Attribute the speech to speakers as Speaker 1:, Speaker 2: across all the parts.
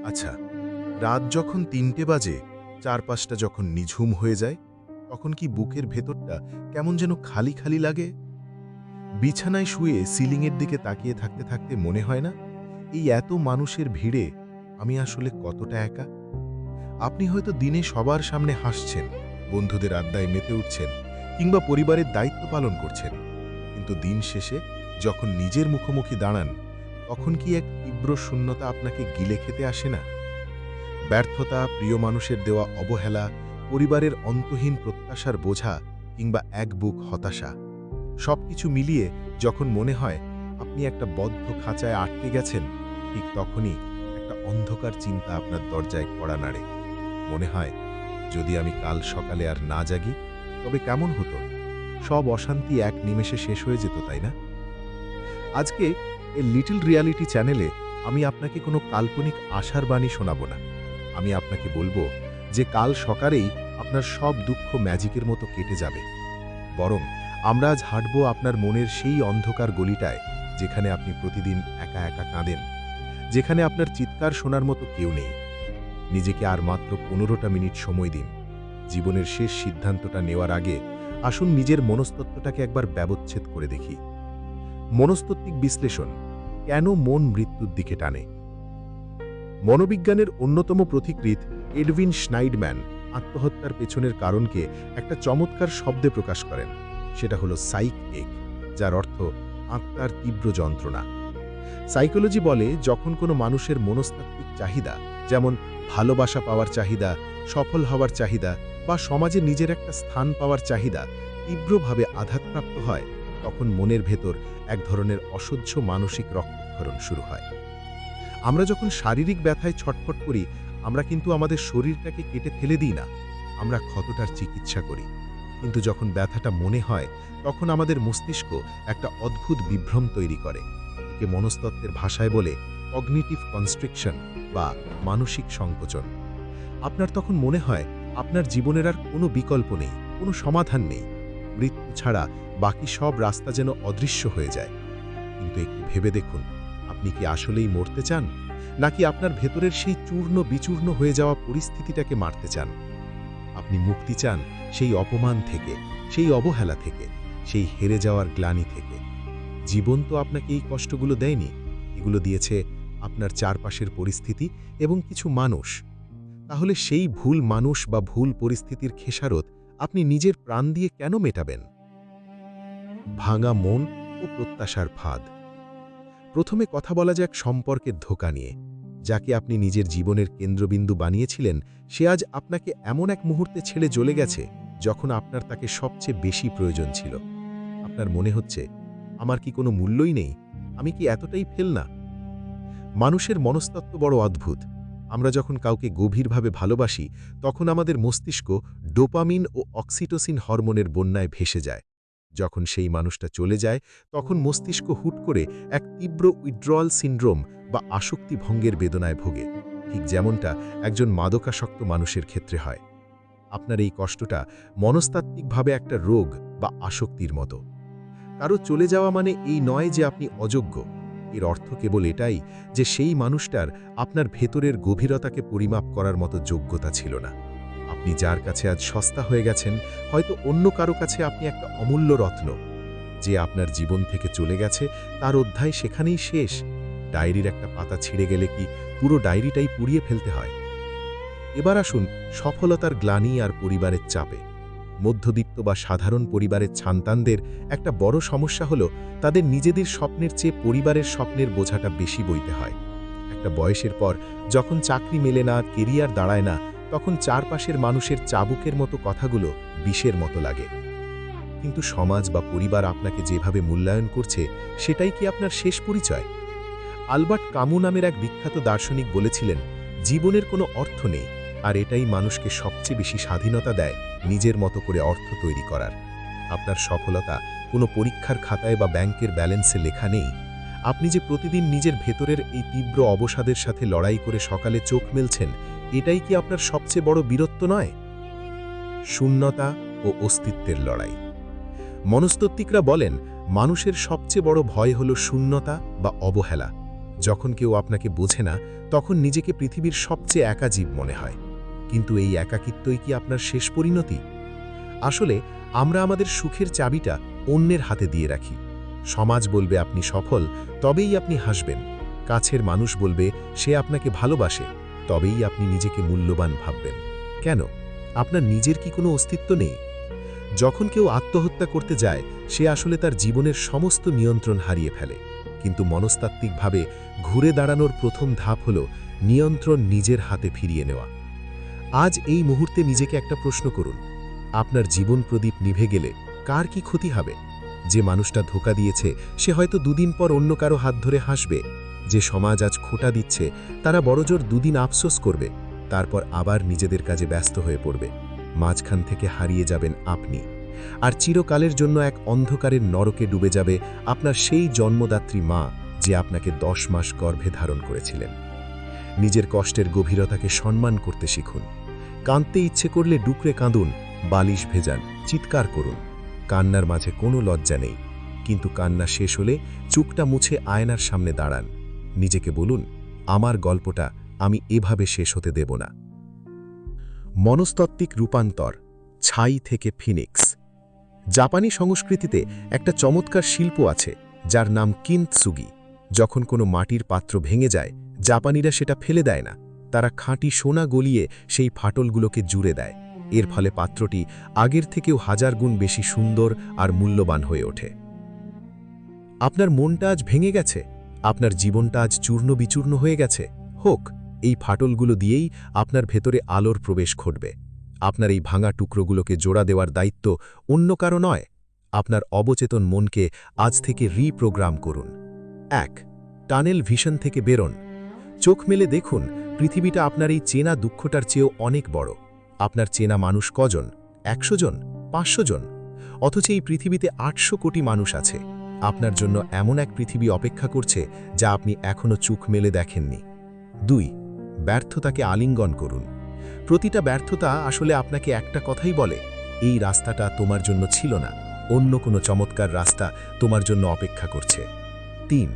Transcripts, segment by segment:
Speaker 1: আচ্ছা, রাত যখন ৩টে বাজে, চারপাশটা যখন নিঝুম হয়ে যায়, তখন কি বুকের ভেতরটা কেমন যেন খালি খালি লাগে? বিছানায় শুয়ে সিলিংয়ের দিকে তাকিয়ে থাকতে থাকতে মনে হয় না, এই এত মানুষের ভিড়ে আমি আসলে কতটা একা? আপনি হয়তো দিনে সবার সামনে হাসছেন, বন্ধুদের আড্ডায় মেতে উঠছেন, কিংবা পরিবারের দায়িত্ব পালন করছেন। কিন্তু দিন শেষে যখন নিজের মুখোমুখি দাঁড়ান, তখন কি এক তীব্র শূন্যতা আপনাকে গিলে খেতে আসে না? ব্যর্থতা, প্রিয় মানুষের দেওয়া অবহেলা, পরিবারের অন্তহীন প্রত্যাশার বোঝা, কিংবা এক বুক হতাশা, সবকিছু মিলিয়ে যখন মনে হয় আপনি একটা বদ্ধ খাঁচায় আটকে গেছেন, ঠিক তখনই একটা অন্ধকার চিন্তা আপনার দরজায় কড়া নাড়ে। মনে হয়, যদি আমি কাল সকালে আর না জাগি, তবে কেমন হতো? সব অশান্তি এক নিমেষে শেষ হয়ে যেত, তাই না? আজকে এ লিটল রিয়ালিটি চ্যানেলে আমি আপনাকে কোনো কাল্পনিক আশার বাণী শোনাব না। আমি আপনাকে বলবো যে কাল সকালেই আপনার সব দুঃখ ম্যাজিকের মতো কেটে যাবে। বরং আমরা আজ হাঁটব আপনার মনের সেই অন্ধকার গলিটায়, যেখানে আপনি প্রতিদিন একা একা কাঁদেন, যেখানে আপনার চিৎকার শোনার মতো কেউ নেই। নিজেকে আর মাত্র ১৫টা মিনিট সময় দিন। জীবনের শেষ সিদ্ধান্তটা নেওয়ার আগে আসুন নিজের মনস্তত্ত্বটাকে একবার ব্যবচ্ছেদ করে দেখি। মনস্তাত্ত্বিক বিশ্লেষণ: কেন মন মৃত্যুর দিকে টানে? মনোবিজ্ঞানের অন্যতম পথিকৃৎ এডউইন স্নাইডম্যান আত্মহত্যার পেছনের কারণকে একটা চমৎকার শব্দে প্রকাশ করেন। সেটা হলো সাইক এক, যার অর্থ আত্মার তীব্র যন্ত্রণা। সাইকোলজি বলে, যখন কোনো মানুষের মনস্তাত্ত্বিক চাহিদা, যেমন ভালোবাসা পাওয়ার চাহিদা, সফল হওয়ার চাহিদা, বা সমাজে নিজের একটা স্থান পাওয়ার চাহিদা তীব্রভাবে আঘাতপ্রাপ্ত হয়, তখন মনের ভেতর এক ধরনের অসহ্য মানসিক রক্তক্ষরণ শুরু হয়। আমরা যখন শারীরিক ব্যথায় ছটফট করি, আমরা কিন্তু আমাদের শরীরটাকে কেটে ফেলে দিই না, আমরা ক্ষতটার চিকিৎসা করি। কিন্তু যখন ব্যথাটা মনে হয়, তখন আমাদের মস্তিষ্ক একটা অদ্ভুত বিভ্রম তৈরি করে। একে মনস্তত্ত্বের ভাষায় বলে কগনিটিভ কনস্ট্রিকশন বা মানসিক সংকোচন। আপনার তখন মনে হয় আপনার জীবনের আর কোনো বিকল্প নেই, কোনো সমাধান নেই। মৃত্যু ছাড়া বাকি সব রাস্তা যেন অদৃশ্য হয়ে যায়। কিন্তু একটু ভেবে দেখুন, আপনি কি আসলেই মরতে চান, নাকি আপনার ভেতরের সেই চূর্ণ বিচূর্ণ হয়ে যাওয়া পরিস্থিতিটাকে মারতে চান? আপনি মুক্তি চান সেই অপমান থেকে, সেই অবহেলা থেকে, সেই হেরে যাওয়ার গ্লানি থেকে। জীবন তো আপনাকে এই কষ্টগুলো দেয়নি, এগুলো দিয়েছে আপনার চারপাশের পরিস্থিতি এবং কিছু মানুষ। তাহলে সেই ভুল মানুষ বা ভুল পরিস্থিতির খেসারত আপনি নিজের প্রাণ দিয়ে কেন মেটাবেন? ভাঙা মন ও প্রত্যাশার ফাঁদ। প্রথমে কথা বলা যাক সম্পর্কের ধোঁকা নিয়ে। যাকে আপনি নিজের জীবনের কেন্দ্রবিন্দু বানিয়েছিলেন, সে আজ আপনাকে এমন এক মুহূর্তে ছেড়ে চলে গেছে যখন আপনার তাকে সবচেয়ে বেশি প্রয়োজন ছিল। আপনার মনে হচ্ছে, আমার কি কোনো মূল্যই নেই? আমি কি এতটাই ফেল না? মানুষের মনস্তত্ত্ব বড় অদ্ভুত। আমরা যখন কাউকে গভীরভাবে ভালোবাসি, তখন আমাদের মস্তিষ্ক ডোপামিন ও অক্সিটোসিন হরমোনের বন্যায় ভেসে যায়। যখন সেই মানুষটা চলে যায়, তখন মস্তিষ্ক হুট করে এক তীব্র উইথড্রয়াল সিন্ড্রোম বা আসক্তি ভঙ্গের বেদনায় ভোগে, ঠিক যেমনটা একজন মাদকাসক্ত মানুষের ক্ষেত্রে হয়। আপনার এই কষ্টটা মনস্তাত্ত্বিকভাবে একটা রোগ বা আসক্তির মতো। কারো চলে যাওয়া মানে এই নয় যে আপনি অযোগ্য। এর অর্থ কেবল এটাই যে সেই মানুষটার আপনার ভেতরের গভীরতাকে পরিমাপ করার মতো যোগ্যতা ছিল না। আপনি যার কাছে আজ সস্তা হয়ে গেছেন, হয়তো অন্য কারো কাছে আপনি একটা অমূল্য রত্ন। যে আপনার জীবন থেকে চলে গেছে, তার অধ্যায় সেখানেই শেষ। ডায়েরির একটা পাতা ছিঁড়ে গেলে কি পুরো ডায়েরিটাই পুড়িয়ে ফেলতে হয়? এবার আসুন সফলতার গ্লানি আর পরিবারের চাপে। মধ্যবিত্ত বা সাধারণ পরিবারের সন্তানদের একটা বড় সমস্যা হলো, তাদের নিজেদের স্বপ্নের চেয়ে পরিবারের স্বপ্নের বোঝাটা বেশি বইতে হয়। একটা বয়সের পর যখন চাকরি মেলে না, কেরিয়ার দাঁড়ায় না, তখন চারপাশের মানুষের চাবুকের মতো কথাগুলো বিষের মতো লাগে। কিন্তু সমাজ বা পরিবার আপনাকে যেভাবে মূল্যায়ন করছে, সেটাই কি আপনার শেষ পরিচয়? আলবার্ট কামু নামের এক বিখ্যাত দার্শনিক বলেছিলেন, জীবনের কোনো অর্থ নেই, আর এটাই মানুষকে সবচেয়ে বেশি স্বাধীনতা দেয় নিজের মতো করে অর্থ তৈরি করার। আপনার সফলতা কোনো পরীক্ষার খাতায় বা ব্যাংকের ব্যালেন্সে লেখা নেই। আপনি যে প্রতিদিন নিজের ভেতরের এই তীব্র অবসাদের সাথে লড়াই করে সকালে চোখ মেলছেন, এটাই কি আপনার সবচেয়ে বড় বীরত্ব নয়? শূন্যতা ও অস্তিত্বের লড়াই। মনস্তত্ত্বিকরা বলেন, মানুষের সবচেয়ে বড় ভয় হল শূন্যতা বা অবহেলা। যখন কেউ আপনাকে বোঝে না তখন নিজেকে পৃথিবীর সবচেয়ে একা জীব মনে হয়। কিন্তু এই একাকিত্বই কি আপনার শেষ পরিণতি? আসলে আমরা আমাদের সুখের চাবিটা অন্যের হাতে দিয়ে রাখি। সমাজ বলবে আপনি সফল, তবেই আপনি হাসবেন। কাছের মানুষ বলবে সে আপনাকে ভালোবাসে, তবেই আপনি নিজেকে মূল্যবান ভাববেন। কেন? আপনার নিজের কি কোনো অস্তিত্ব নেই? যখন কেউ আত্মহত্যা করতে যায় সে আসলে তার জীবনের সমস্ত নিয়ন্ত্রণ হারিয়ে ফেলে। কিন্তু মনস্তাত্ত্বিকভাবে ঘুরে দাঁড়ানোর প্রথম ধাপ হল নিয়ন্ত্রণ নিজের হাতে ফিরিয়ে নেওয়া। আজ এই মুহূর্তে নিজেকে একটা প্রশ্ন করুন, আপনার জীবন প্রদীপ নিভে গেলে কার কি ক্ষতি হবে? যে মানুষটা ধোঁকা দিয়েছে সে হয়তো দুদিন পর অন্য কারো হাত ধরে হাসবে। যে সমাজ আজ খোঁটা দিচ্ছে তারা বড়জোর দুদিন আফসোস করবে, তারপর আবার নিজেদের কাজে ব্যস্ত হয়ে পড়বে। মাঝখান থেকে হারিয়ে যাবেন আপনি, আর চিরকালের জন্য এক অন্ধকারের নরকে ডুবে যাবে আপনার সেই জন্মদাত্রী মা, যে আপনাকে 10 মাস গর্ভে ধারণ করেছিলেন। নিজের কষ্টের গভীরতাকে সম্মান করতে শিখুন। কাঁদতে ইচ্ছে করলে ডুকরে কাঁদুন, বালিশ ভেজান, চিৎকার করুন। কান্নার মাঝে কোনো লজ্জা নেই, কিন্তু কান্না শেষ হলে চুকটা মুছে আয়নার সামনে দাঁড়ান। নিজেকে বলুন, আমার গল্পটা আমি এভাবে শেষ হতে দেব না। মনস্তাত্ত্বিক রূপান্তর, ছাই থেকে ফিনিক্স। জাপানি সংস্কৃতিতে একটা চমৎকার শিল্প আছে যার নাম কিন্তসুগি। যখন কোনো মাটির পাত্র ভেঙে যায় জাপানিরা সেটা ফেলে দেয় না, তারা খাঁটি সোনা গলিয়ে সেই ফাটলগুলোকে জুড়ে দেয়। এর ফলে পাত্রটি আগের থেকেও 1000 গুণ বেশি সুন্দর আর মূল্যবান হয়ে ওঠে। আপনার মনটা আজ ভেঙে গেছে, আপনার জীবনটা আজ চূর্ণ বিচূর্ণ হয়ে গেছে, হোক, এই ফাটলগুলো দিয়েই আপনার ভেতরে আলোর প্রবেশ ঘটবে। আপনার এই ভাঙা টুকরোগুলোকে জোড়া দেওয়ার দায়িত্ব অন্য কারো নয়। আপনার অবচেতন মনকে আজ থেকে রিপ্রোগ্রাম করুন। 1. টানেল ভিশন থেকে বেরোন। চোখ মেলে দেখুন, পৃথিবীটা আপনার এই চেনা দুঃখটার চেয়েও অনেক বড়। আপনার চেনা মানুষ কজন? 100 জন? 500 জন? অথচ এই পৃথিবীতে 800 কোটি মানুষ আছে। আপনার জন্য এমন এক পৃথিবী অপেক্ষা করছে যা আপনি এখনও চোখ মেলে দেখেননি। 2. ব্যর্থতাকে আলিঙ্গন করুন। প্রতিটা ব্যর্থতা আসলে আপনাকে একটা কথাই বলে, এই রাস্তাটা তোমার জন্য ছিল না, অন্য কোনো চমৎকার রাস্তা তোমার জন্য অপেক্ষা করছে। 3.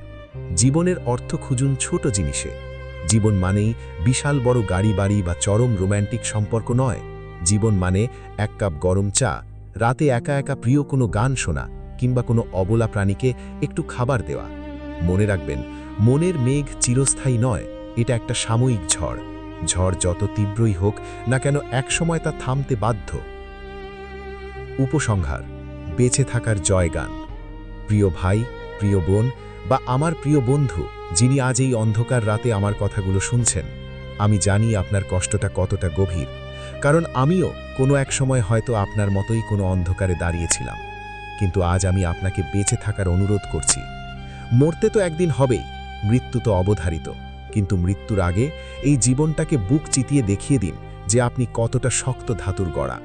Speaker 1: জীবনের অর্থ খুঁজুন ছোট জিনিসে। জীবন মানেই বিশাল বড় গাড়ি বাড়ি বা চরম রোম্যান্টিক সম্পর্ক নয়। জীবন মানে 1 কাপ গরম চা, রাতে একা একা প্রিয় কোনো গান শোনা, কিংবা কোনো অবলা প্রাণীকে একটু খাবার দেওয়া। মনে রাখবেন, মনের মেঘ চিরস্থায়ী নয়, এটা একটা সাময়িক ঝড়। ঝড় যত তীব্রই হোক না কেন একসময় তা থামতে বাধ্য। উপসংহার, বেঁচে থাকার জয়গান। প্রিয় ভাই, প্রিয় বোন বা আমার প্রিয় বন্ধু যিনি আজ এই অন্ধকার রাতে আমার কথাগুলো শুনছেন, আমি জানি আপনার কষ্টটা কতটা গভীর, কারণ আমিও কোনো এক সময় হয়তো আপনার মতোই কোনো অন্ধকারে দাঁড়িয়েছিলাম। কিন্তু আজ আমি আপনাকে বেঁচে থাকার অনুরোধ করছি। মরতে তো একদিন হবেই, মৃত্যু তো অবধারিত, কিন্তু মৃত্যুর আগে এই জীবনটাকে বুক চিতিয়ে দেখিয়ে দিন যে আপনি কতটা শক্ত ধাতুর গড়া।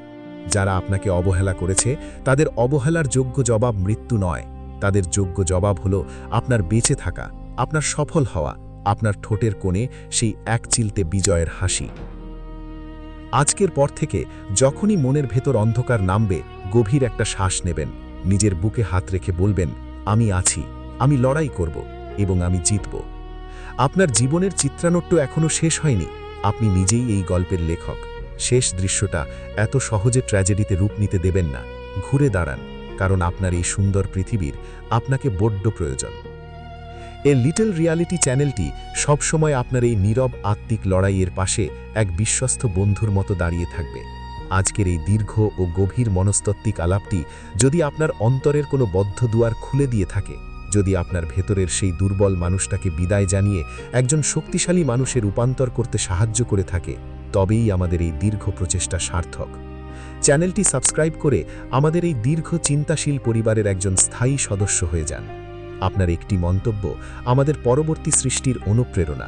Speaker 1: যারা আপনাকে অবহেলা করেছে তাদের অবহেলার যোগ্য জবাব মৃত্যু নয়, তাদের যোগ্য জবাব হলো আপনার বেঁচে থাকা, আপনার সফল হওয়া, আপনার ঠোঁটের কোণে সেই এক চিলতে বিজয়ের হাসি। আজকের পর থেকে যখনই মনের ভেতর অন্ধকার নামবে, গভীর একটা শ্বাস নেবেন, নিজের বুকে হাত রেখে বলবেন, আমি আছি, আমি লড়াই করব এবং আমি জিতব। আপনার জীবনের চিত্রানাট্য এখনও শেষ হয়নি, আপনি নিজেই এই গল্পের লেখক। শেষ দৃশ্যটা এত সহজে ট্র্যাজেডিতে রূপ নিতে দেবেন না, ঘুরে দাঁড়ান, কারণ আপনার এই সুন্দর পৃথিবীর আপনাকে বড্ড প্রয়োজন। এ লিটল রিয়ালিটি চ্যানেলটি সবসময় আপনার এই নীরব আত্মিক লড়াইয়ের পাশে এক বিশ্বস্ত বন্ধুর মতো দাঁড়িয়ে থাকবে। আজকের এই দীর্ঘ ও গভীর মনস্তাত্ত্বিক আলাপটি যদি আপনার অন্তরের কোনো বদ্ধ দুয়ার খুলে দিয়ে থাকে, যদি আপনার ভেতরের সেই দুর্বল মানুষটাকে বিদায় জানিয়ে একজন শক্তিশালী মানুষে রূপান্তর করতে সাহায্য করে থাকে, তবেই আমাদের এই দীর্ঘ প্রচেষ্টা সার্থক। চ্যানেলটি সাবস্ক্রাইব করে আমাদের এই দীর্ঘ চিন্তাশীল পরিবারের একজন স্থায়ী সদস্য হয়ে যান। আপনার একটি মন্তব্য আমাদের পরবর্তী সৃষ্টির অনুপ্রেরণা।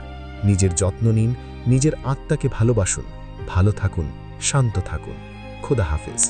Speaker 1: নিজের যত্ন নিন, নিজের আত্মাকে ভালোবাসুন, ভালো থাকুন, শান্ত থাকুন। খোদা হাফেজ।